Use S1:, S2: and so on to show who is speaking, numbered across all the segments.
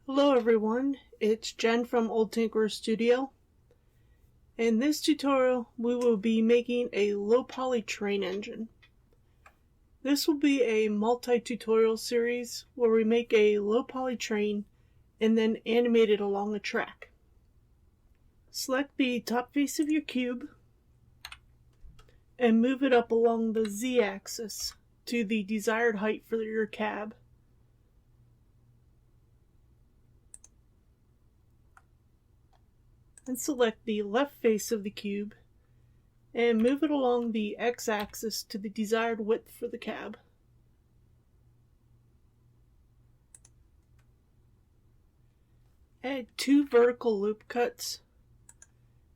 S1: Hello everyone, it's Jen from Old Tinkerer Studio. In this tutorial, we will be making a low poly train engine. This will be a multi-tutorial series where we make a low poly train and then animate it along a track. Select the top face of your cube and move it up along the Z-axis to the desired height for your cab. And select the left face of the cube and move it along the x-axis to the desired width for the cab. Add 2 vertical loop cuts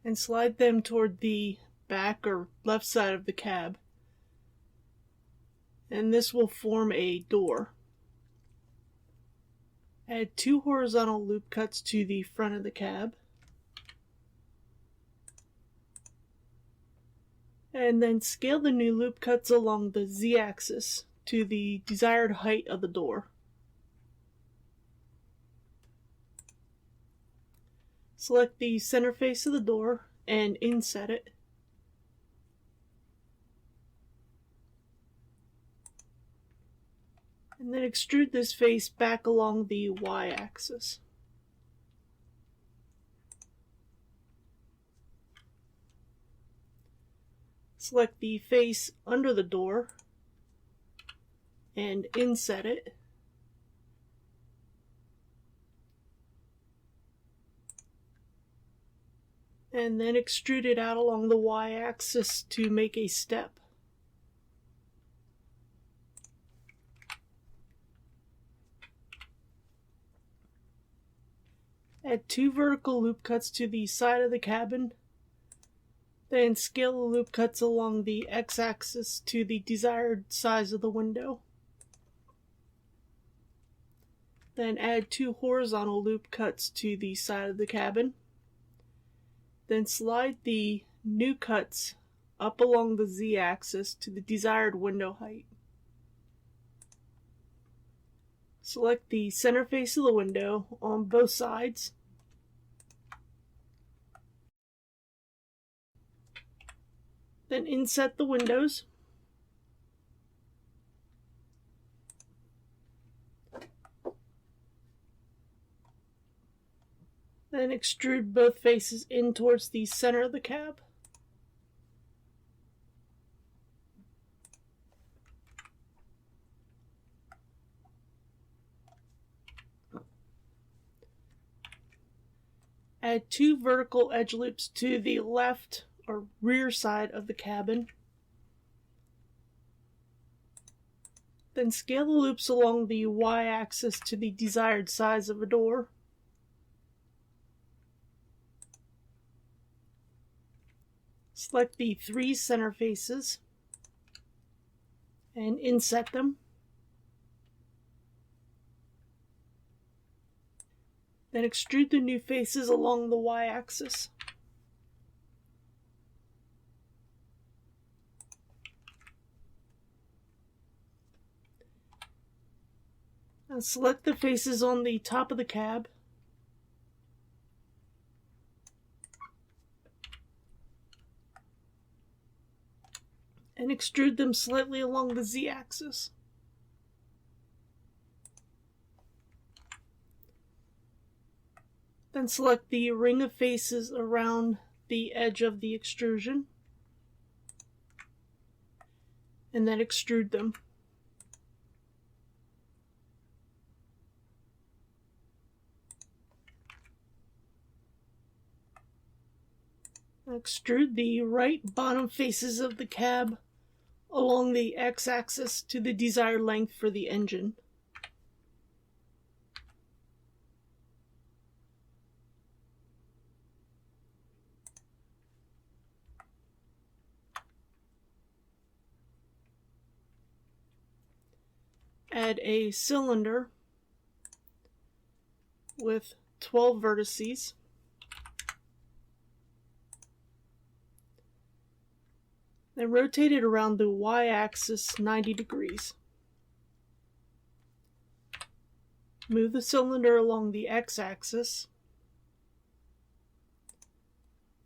S1: and slide them toward the back or left side of the cab, and this will form a door. Add 2 horizontal loop cuts to the front of the cab, and then scale the new loop cuts along the z-axis to the desired height of the door. Select the center face of the door and inset it. And then extrude this face back along the y-axis. Select the face under the door and inset it. And then extrude it out along the y-axis to make a step. Add 2 vertical loop cuts to the side of the cabin. Then scale the loop cuts along the x-axis to the desired size of the window. Then add 2 horizontal loop cuts to the side of the cabin. Then slide the new cuts up along the z-axis to the desired window height. Select the center face of the window on both sides. Then inset the windows. Then extrude both faces in towards the center of the cab. Add 2 vertical edge loops to the left or rear side of the cabin. Then scale the loops along the y-axis to the desired size of a door. Select the 3 center faces and inset them. Then extrude the new faces along the y-axis. And select the faces on the top of the cab. And extrude them slightly along the z-axis. Then select the ring of faces around the edge of the extrusion, and then extrude them. Extrude the right bottom faces of the cab along the x-axis to the desired length for the engine. Add a cylinder with 12 vertices. Then rotate it around the y-axis 90 degrees. Move the cylinder along the x-axis,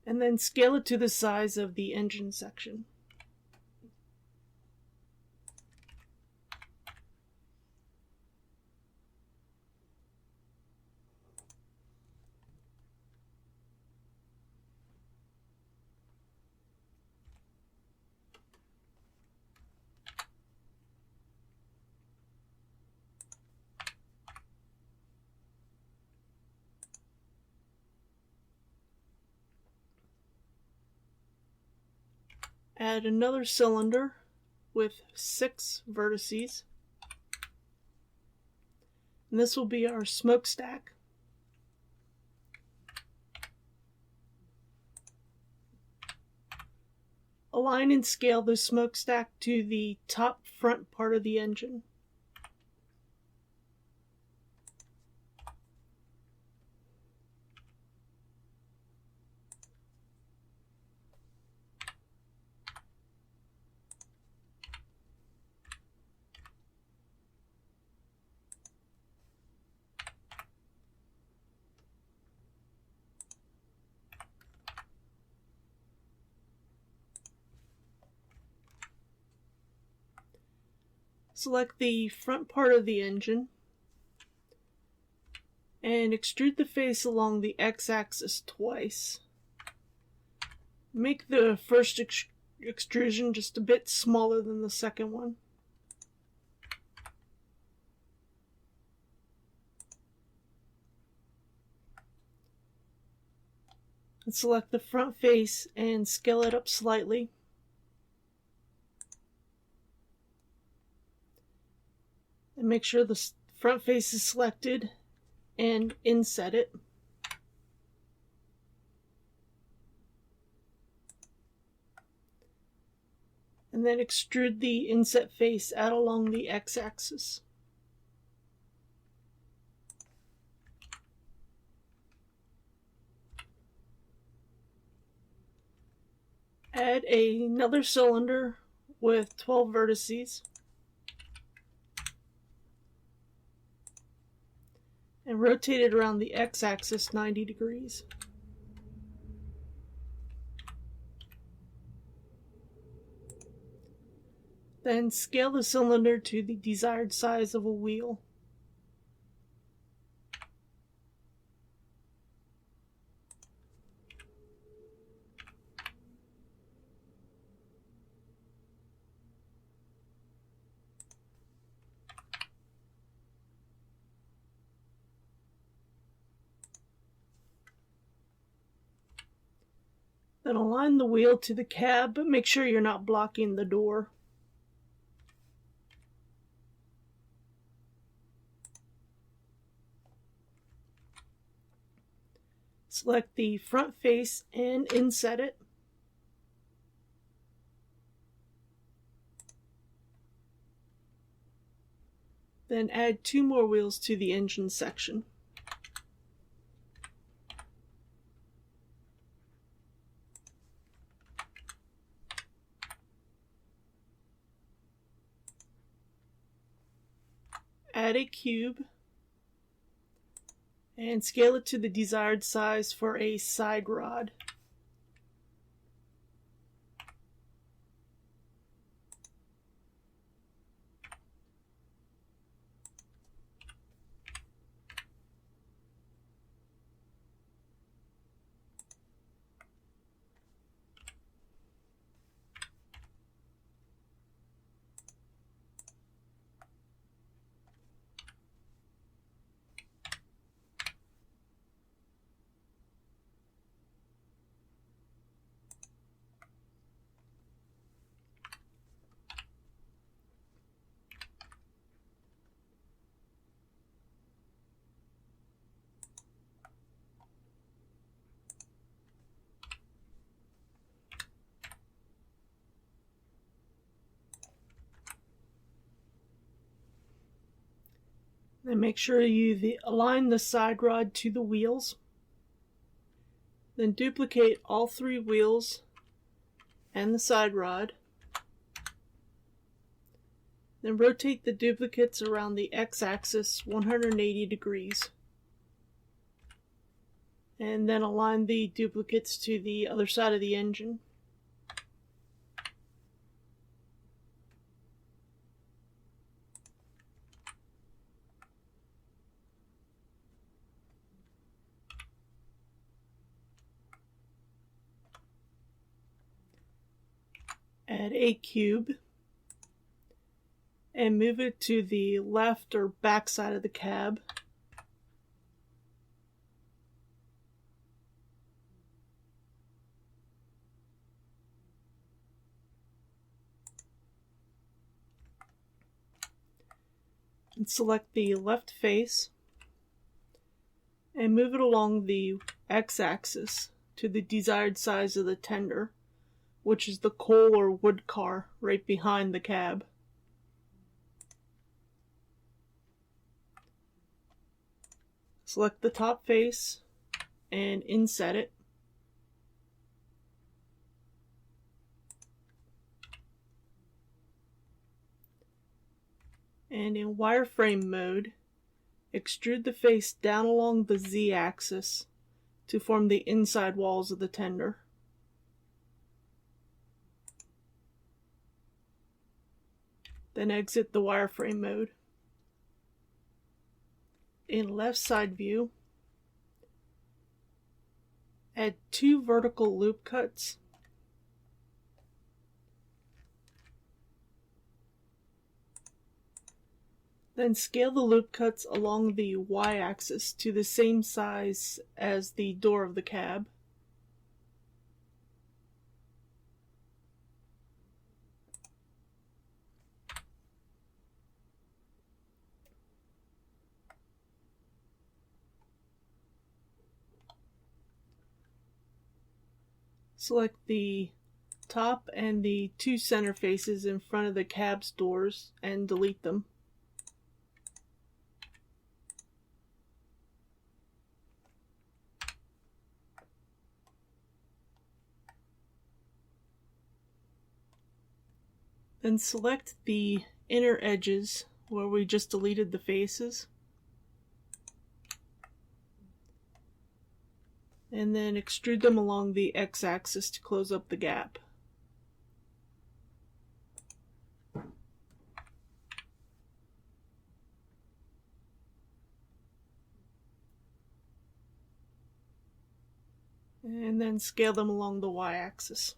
S1: and then scale it to the size of the engine section. Add another cylinder with 6 vertices, and this will be our smokestack. Align and scale the smokestack to the top front part of the engine. Select the front part of the engine and extrude the face along the x-axis twice. Make the first extrusion just a bit smaller than the second one. And select the front face and scale it up slightly. And make sure the front face is selected and inset it. And then extrude the inset face out along the x-axis. Add another cylinder with 12 vertices and rotate it around the x-axis 90 degrees. Then scale the cylinder to the desired size of a wheel. Then align the wheel to the cab, but make sure you're not blocking the door. Select the front face and inset it. Then add 2 more wheels to the engine section. Add a cube and scale it to the desired size for a side rod. Then make sure you align the side rod to the wheels. Then duplicate all 3 wheels and the side rod. Then rotate the duplicates around the x-axis 180 degrees. And then align the duplicates to the other side of the engine. Add a cube and move it to the left or back side of the cab. And select the left face and move it along the x-axis to the desired size of the tender, which is the coal or wood car right behind the cab. Select the top face and inset it. And in wireframe mode, extrude the face down along the z-axis to form the inside walls of the tender. Then exit the wireframe mode. In left side view, add 2 vertical loop cuts. Then scale the loop cuts along the y-axis to the same size as the door of the cab. Select the top and the 2 center faces in front of the cab's doors and delete them. Then select the inner edges where we just deleted the faces. And then extrude them along the x-axis to close up the gap. And then scale them along the y-axis.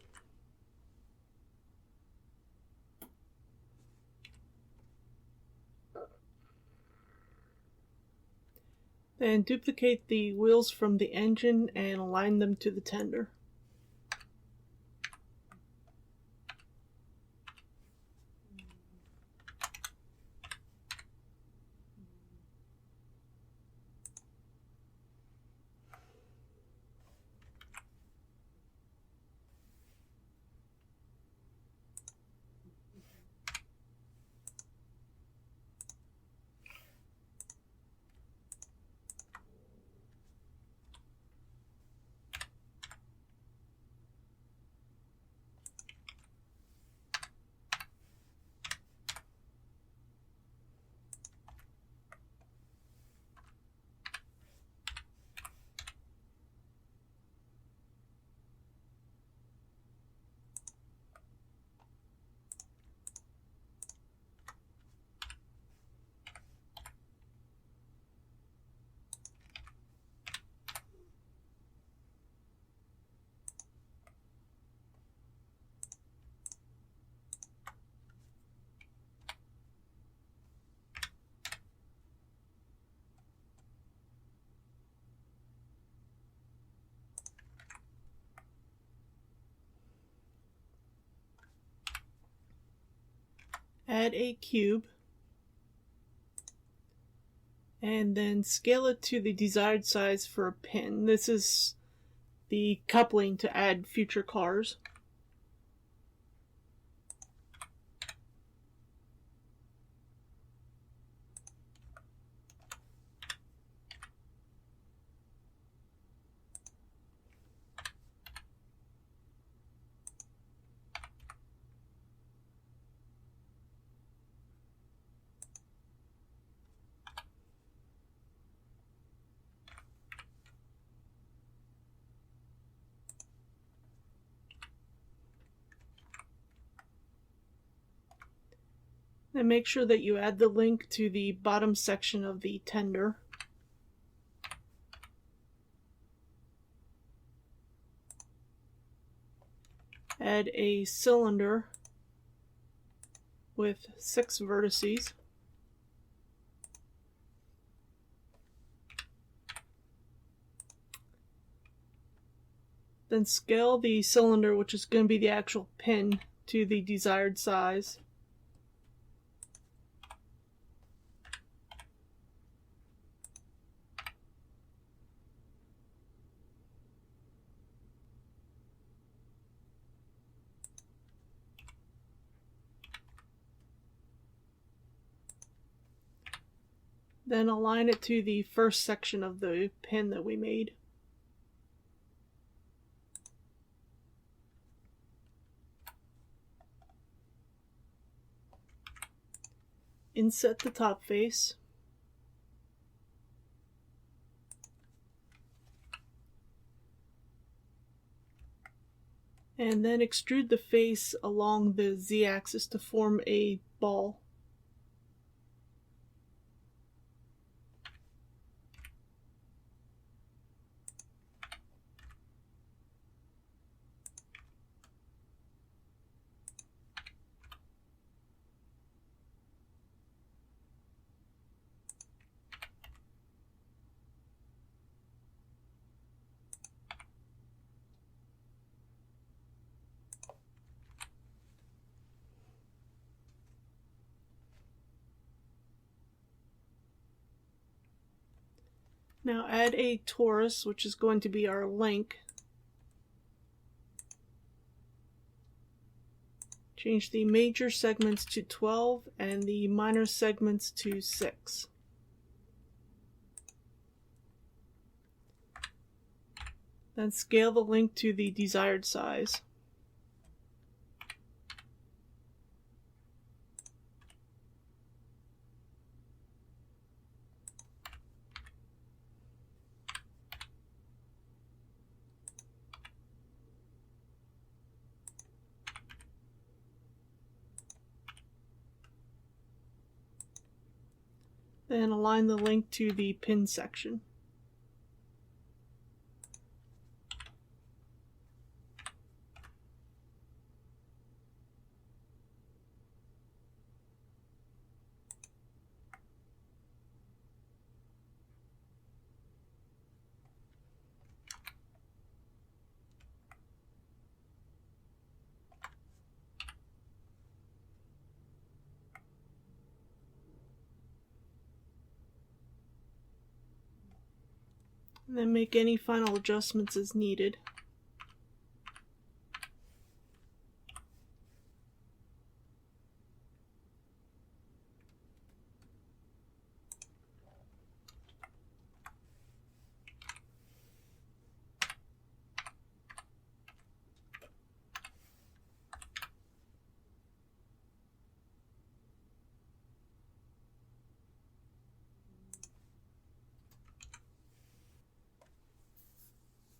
S1: Then duplicate the wheels from the engine and align them to the tender. Add a cube and then scale it to the desired size for a pin. This is the coupling to add future cars. Then make sure that you add the link to the bottom section of the tender. Add a cylinder with 6 vertices. Then scale the cylinder, which is going to be the actual pin, to the desired size. Then align it to the first section of the pin that we made. Inset the top face. And then extrude the face along the Z-axis to form a ball. Now add a torus, which is going to be our link. Change the major segments to 12 and the minor segments to 6. Then scale the link to the desired size. Then align the link to the pin section. And then make any final adjustments as needed.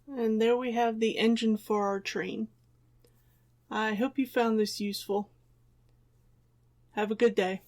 S1: And there we have the engine for our train. I hope you found this useful. Have a good day.